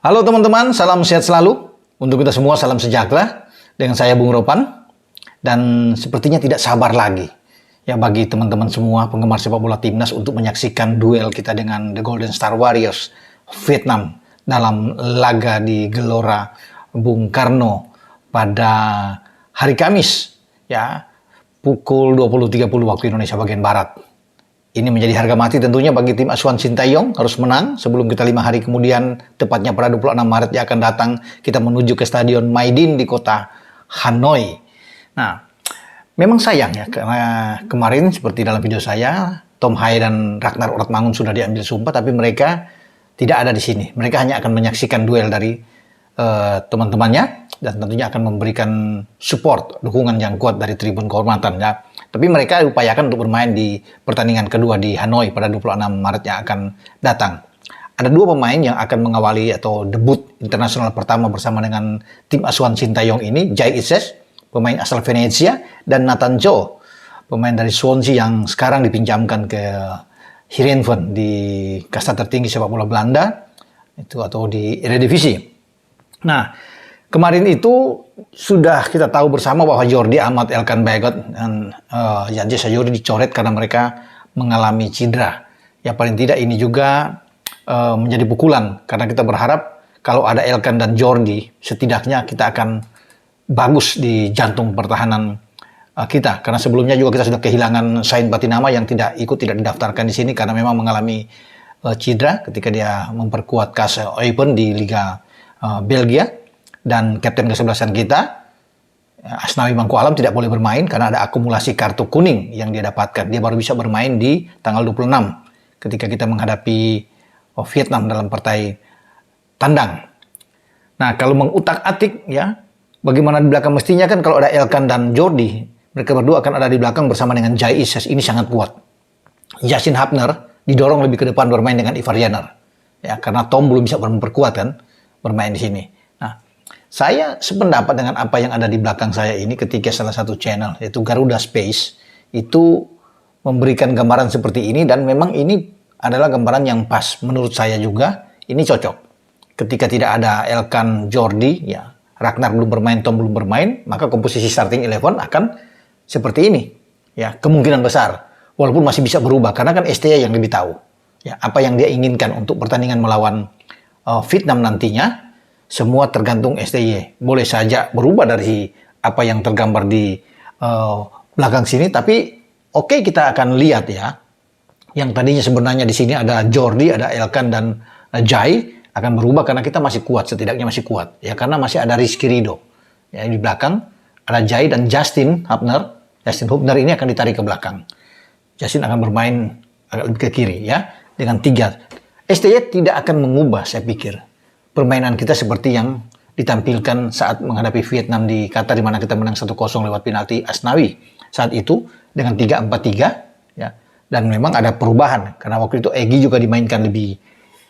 Halo teman-teman, salam sehat selalu. Untuk kita semua salam sejahtera. Dengan saya Bung Ropan. Dan sepertinya tidak sabar lagi ya bagi teman-teman semua penggemar sepak bola timnas untuk menyaksikan duel kita dengan The Golden Star Warriors Vietnam dalam laga di Gelora Bung Karno pada hari Kamis ya pukul 20.30 waktu Indonesia bagian Barat. Ini menjadi harga mati tentunya bagi tim asuhan Sintayong, harus menang sebelum kita 5 hari kemudian, tepatnya pada 26 Maret yang akan datang, kita menuju ke Stadion Maidin di kota Hanoi. Nah, memang sayang ya, karena kemarin seperti dalam video saya, Tom Hai dan Ragnar Ortmangun sudah diambil sumpah, tapi mereka tidak ada di sini. Mereka hanya akan menyaksikan duel dari teman-temannya, dan tentunya akan memberikan support, dukungan yang kuat dari tribun kehormatan ya. Tapi mereka upayakan untuk bermain di pertandingan kedua di Hanoi pada 26 Maret yang akan datang. Ada dua pemain yang akan mengawali atau debut internasional pertama bersama dengan tim asuhan Sintayong ini, Jai Ises, pemain asal Venezia, dan Nathan Cho, pemain dari Swansea yang sekarang dipinjamkan ke Heerenveen di kasta tertinggi sepak bola Belanda, itu atau di Eredivisie. Nah, kemarin itu sudah kita tahu bersama bahwa Jordi Amat, Elkan Bagot, dan Yanje Sayuri dicoret karena mereka mengalami cedera. Ya paling tidak ini juga menjadi pukulan, karena kita berharap kalau ada Elkan dan Jordi, setidaknya kita akan bagus di jantung pertahanan kita. Karena sebelumnya juga kita sudah kehilangan Sain Batinama yang tidak didaftarkan di sini karena memang mengalami cedera ketika dia memperkuat KAS Eupen di Liga Belgia. Dan kapten kesebelasan kita, Asnawi Mangku Alam, tidak boleh bermain karena ada akumulasi kartu kuning yang dia dapatkan. Dia baru bisa bermain di tanggal 26 ketika kita menghadapi Vietnam dalam partai tandang. Nah, kalau mengutak-atik ya, bagaimana di belakang mestinya kan kalau ada Elkan dan Jordi, mereka berdua akan ada di belakang bersama dengan Jai Ises. Ini sangat kuat. Yasin Hapner didorong lebih ke depan bermain dengan Ivar Jenner. Ya, karena Tom belum bisa memperkuat kan bermain di sini. Saya sependapat dengan apa yang ada di belakang saya ini ketika salah satu channel, yaitu Garuda Space, itu memberikan gambaran seperti ini, dan memang ini adalah gambaran yang pas. Menurut saya juga, ini cocok. Ketika tidak ada Elkan, Jordi, ya, Ragnar belum bermain, Tom belum bermain, maka komposisi starting 11 akan seperti ini. Ya, kemungkinan besar. Walaupun masih bisa berubah, karena kan STY yang lebih tahu. Ya, apa yang dia inginkan untuk pertandingan melawan Vietnam nantinya, semua tergantung STY. Boleh saja berubah dari apa yang tergambar di belakang sini, tapi oke, kita akan lihat ya. Yang tadinya sebenarnya di sini ada Jordi, ada Elkan dan Jai akan berubah karena kita masih kuat, setidaknya masih kuat. Ya, karena masih ada Rizky Ridho. Ya, di belakang ada Jai dan Justin Hubner. Justin Hubner ini akan ditarik ke belakang. Justin akan bermain agak lebih ke kiri ya, dengan 3. STY tidak akan mengubah, saya pikir, permainan kita seperti yang ditampilkan saat menghadapi Vietnam di Qatar, di mana kita menang 1-0 lewat penalti Asnawi saat itu dengan 3-4-3 ya. Dan memang ada perubahan karena waktu itu Egy juga dimainkan lebih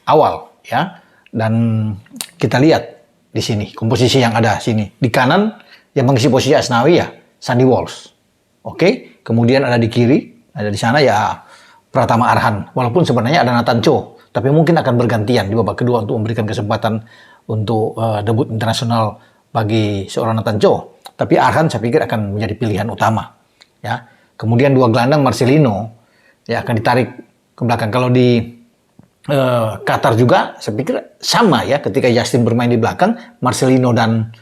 awal ya. Dan kita lihat di sini komposisi yang ada sini. Di kanan yang mengisi posisi Asnawi ya Sandy Walsh. Oke, kemudian ada di kiri, ada di sana ya Pratama Arhan. Walaupun sebenarnya ada Nathan Cho, tapi mungkin akan bergantian di babak kedua untuk memberikan kesempatan untuk debut internasional bagi seorang Nathan Cho. Tapi Arhan saya pikir akan menjadi pilihan utama. Ya. Kemudian dua gelandang Marcelino ya akan ditarik ke belakang. Kalau di Qatar juga saya pikir sama ya, ketika Justin bermain di belakang, Marcelino dan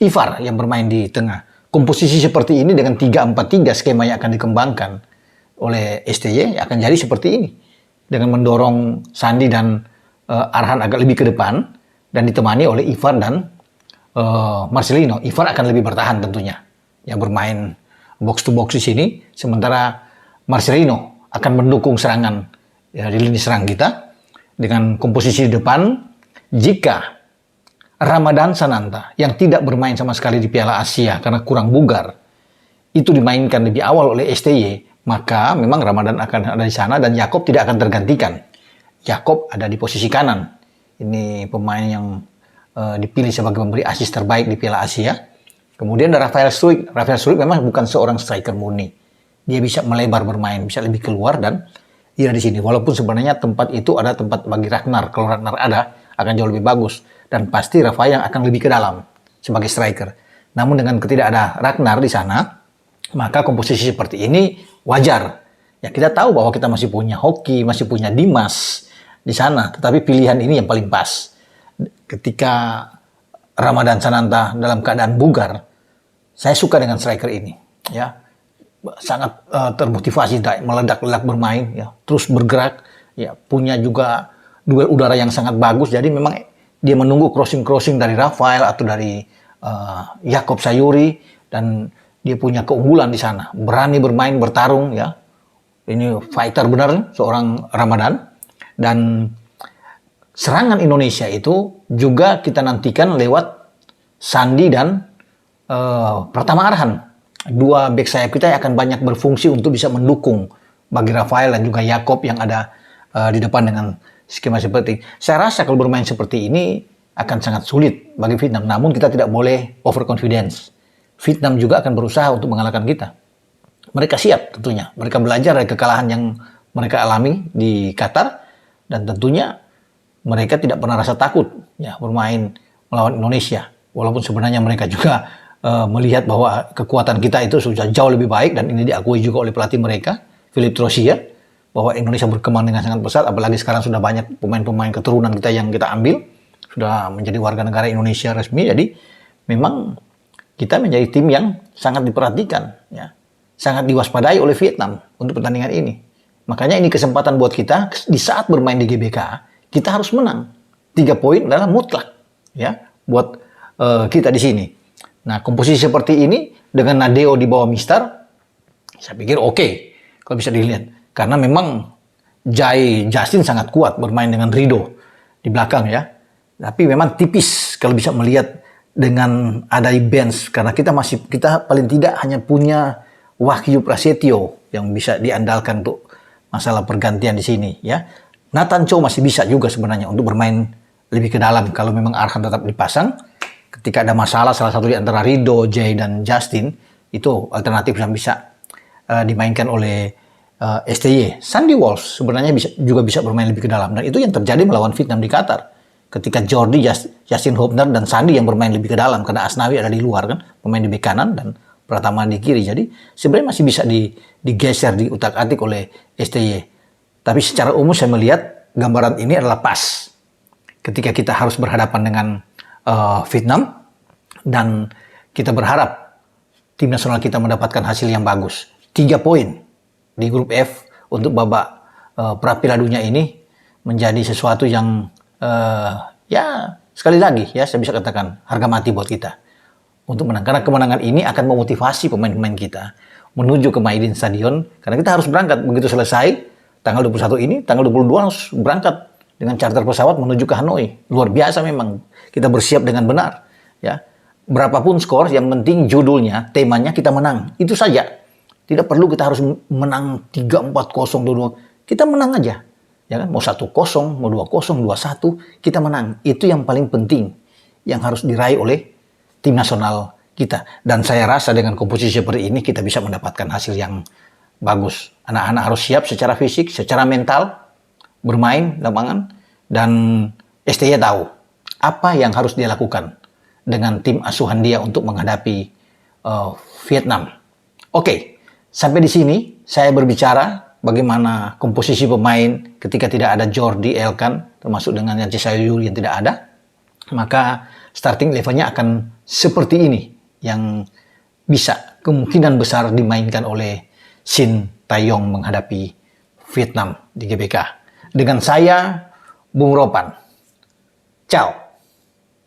Ivar yang bermain di tengah. Komposisi seperti ini dengan 3-4-3 skema yang akan dikembangkan oleh STY akan jadi seperti ini. Dengan mendorong Sandi dan Arhan agak lebih ke depan dan ditemani oleh Ivar dan Marcelino. Ivar akan lebih bertahan tentunya, yang bermain box to box di sini, sementara Marcelino akan mendukung serangan ya, di lini serang kita dengan komposisi di depan. Jika Ramadan Sananta yang tidak bermain sama sekali di Piala Asia karena kurang bugar, itu dimainkan lebih awal oleh STY, maka memang Ramadan akan ada di sana dan Yakob tidak akan tergantikan. Yakob ada di posisi kanan. Ini pemain yang dipilih sebagai pemberi asis terbaik di Piala Asia. Kemudian ada Rafael Struijk. Rafael Struijk memang bukan seorang striker murni. Dia bisa melebar bermain, bisa lebih keluar dan dia di sini. Walaupun sebenarnya tempat itu ada tempat bagi Ragnar. Kalau Ragnar akan jauh lebih bagus. Dan pasti Rafael yang akan lebih ke dalam sebagai striker. Namun dengan tidak ada Ragnar di sana, maka komposisi seperti ini wajar. Ya, kita tahu bahwa kita masih punya Hoki, masih punya Dimas di sana. Tetapi pilihan ini yang paling pas. Ketika Ramadan Sananta dalam keadaan bugar, saya suka dengan striker ini. Ya, sangat termotivasi, meledak-ledak bermain, ya, terus bergerak, ya, punya juga duel udara yang sangat bagus. Jadi memang dia menunggu crossing dari Rafael atau dari Jakob Sayuri, dan dia punya keunggulan di sana. Berani bermain, bertarung, ya. Ini fighter benar seorang Ramadan. Dan serangan Indonesia itu juga kita nantikan lewat Sandi dan Pratama Arhan. Dua back sayap kita yang akan banyak berfungsi untuk bisa mendukung bagi Rafael dan juga Jakob yang ada di depan dengan skema seperti. Saya rasa kalau bermain seperti ini akan sangat sulit bagi Vietnam. Namun kita tidak boleh overconfidence. Vietnam juga akan berusaha untuk mengalahkan kita. Mereka siap tentunya. Mereka belajar dari kekalahan yang mereka alami di Qatar. Dan tentunya mereka tidak pernah rasa takut ya bermain melawan Indonesia. Walaupun sebenarnya mereka juga melihat bahwa kekuatan kita itu sudah jauh lebih baik. Dan ini diakui juga oleh pelatih mereka, Philip Trosia, bahwa Indonesia berkembang dengan sangat pesat. Apalagi sekarang sudah banyak pemain-pemain keturunan kita yang kita ambil. Sudah menjadi warga negara Indonesia resmi. Jadi memang kita menjadi tim yang sangat diperhatikan, ya, sangat diwaspadai oleh Vietnam untuk pertandingan ini. Makanya ini kesempatan buat kita di saat bermain di GBK, kita harus menang. 3 poin adalah mutlak, ya, buat kita di sini. Nah, komposisi seperti ini dengan Nadeo di bawah Mister, saya pikir oke kalau bisa dilihat. Karena memang Justin sangat kuat bermain dengan Rido di belakang, ya. Tapi memang tipis kalau bisa melihat dengan ada di bench, karena kita paling tidak hanya punya Wahyu Prasetyo yang bisa diandalkan untuk masalah pergantian di sini, ya. Nathan Chow masih bisa juga sebenarnya untuk bermain lebih ke dalam kalau memang Arhan tetap dipasang. Ketika ada masalah salah satu di antara Rido, Jay dan Justin, itu alternatif yang bisa dimainkan oleh STY. Sandy Walsh sebenarnya juga bisa bermain lebih ke dalam, dan itu yang terjadi melawan Vietnam di Qatar. Ketika Jordi, Justin Hubner, dan Sandi yang bermain lebih ke dalam, karena Asnawi ada di luar kan, pemain di bek kanan dan Pratama di kiri. Jadi sebenarnya masih bisa digeser, diutak-atik oleh STY. Tapi secara umum saya melihat gambaran ini adalah pas. Ketika kita harus berhadapan dengan Vietnam, dan kita berharap tim nasional kita mendapatkan hasil yang bagus. 3 poin di grup F untuk babak pra-Piala Dunia ini menjadi sesuatu yang ya sekali lagi ya saya bisa katakan harga mati buat kita untuk menang, karena kemenangan ini akan memotivasi pemain-pemain kita menuju ke Maidin Stadion, karena kita harus berangkat begitu selesai tanggal 21 ini, tanggal 22 harus berangkat dengan charter pesawat menuju ke Hanoi. Luar biasa memang, kita bersiap dengan benar, ya. Berapapun skor, yang penting judulnya, temanya kita menang, itu saja. Tidak perlu kita harus menang 3-4-0 dulu, kita menang aja. Ya kan? Mau 1-0, mau 2-0, 2-1, kita menang. Itu yang paling penting yang harus diraih oleh tim nasional kita. Dan saya rasa dengan komposisi seperti ini kita bisa mendapatkan hasil yang bagus. Anak-anak harus siap secara fisik, secara mental bermain lapangan, dan STY tahu apa yang harus dia lakukan dengan tim asuhan dia untuk menghadapi Vietnam. Oke, sampai di sini saya berbicara bagaimana komposisi pemain ketika tidak ada Jordi Elkan, termasuk dengan Yanti Sayuri yang tidak ada, maka starting levelnya akan seperti ini, yang bisa kemungkinan besar dimainkan oleh Shin Taeyong menghadapi Vietnam di GBK. Dengan saya, Bung Ropan. Ciao.